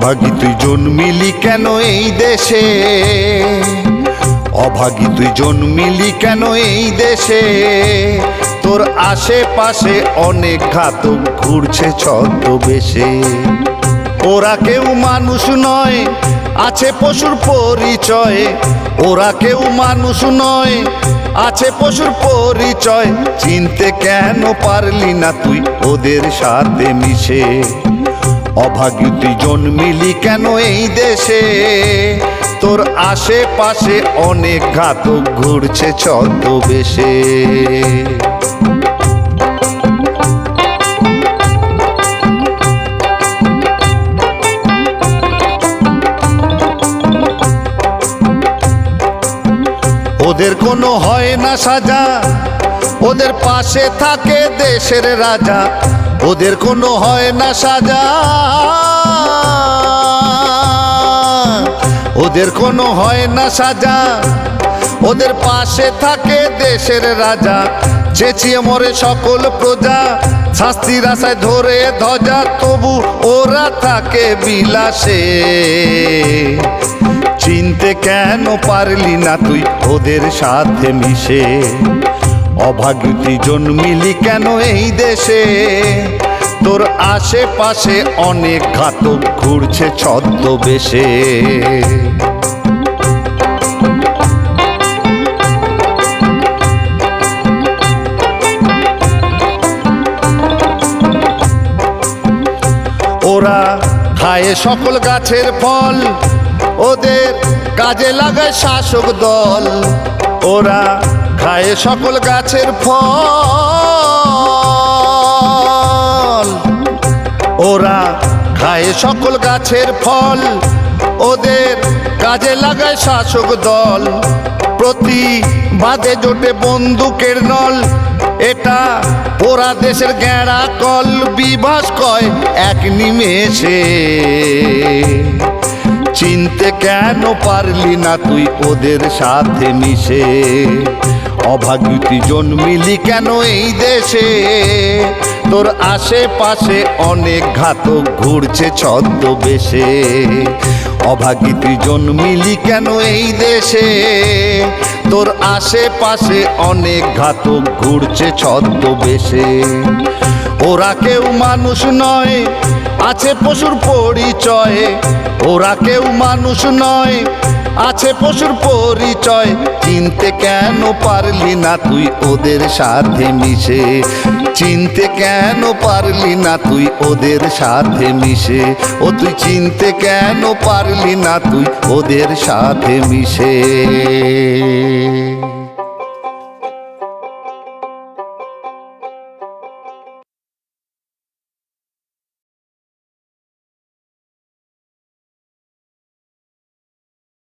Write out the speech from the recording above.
অভাগী তুই জন্মিলি কেন এই দেশে, অভাগী তুই জন্মিলি কেন এই দেশে। তোর আশেপাশে অনেক ঘাতক ঘুরছে ছদ্মবেশে। ওরা কেউ মানুষ নয়, আছে পশুর পরিচয়। ওরা কেউ মানুষ নয়, আছে পশুর পরিচয়। চিনতে কেন পারলি না তুই ওদের সাথে মিশে। অভাগী তুই জন্মিলি কেন এই দেশে। তোর আশেপাশে অনেক ঘাতক ঘুরছে ছদ্মবেশে। ওদের কোনো হয় না সাজা, ওদের পাশে থাকে দেশের রাজা। ওদের কোনো হয় না সাজা, ওদের কোনো হয় না সাজা। ওদের পাশে থাকে দেশের রাজা। চেঁচিয়ে মরে সকল প্রজা, শাস্তির আশায় ধরে ধ্বজা। তবু ওরা থাকে বিলাসে। চিনতে কেন পারলি না তুই ওদের সাথে মিশে। অভাগী তুই জন্মিলি কেন এই দেশে। তোর আশেপাশে অনেক ঘাতক ঘুরছে ছদ্মবেশে। ওরা খায় সকল গাছের ফল, ওদের কাজে লাগায় শাসক দল। ওরা খায় সকল গাছের ফল, ওরা খায় সকল গাছের ফল। ওদের কাজে লাগায় শাসক দল। প্রতিবাদে জোটে বন্দুকের নল। এটা ওরা দেশের গেঁড়া কল। বিভাস কয় এক নিমেষে। চিনতে কেন পারলি না তুই ওদের সাথে মিশে। অভাগী তুই জন্মিলি কেন এই দেশে। তোর আশেপাশে অনেক ঘাতক ঘুরছে ছদ্মবেশে। অভাগী তুই জন্মিলি কেন এই দেশে। তোর আশেপাশে অনেক ঘাতক ঘুরছে ছদ্মবেশে। ওরা কেউ মানুষ নয়, আছে পশুর পরিচয়। ওরা কেউ মানুষ নয়, আছে পশুর পরিচয়। চিনতে কেন পারলি না তুই ওদের সাথে মিশে। চিনতে কেন পারলি না তুই ওদের সাথে মিশে। ও তুই চিনতে কেন পারলি না তুই ওদের সাথে মিশে।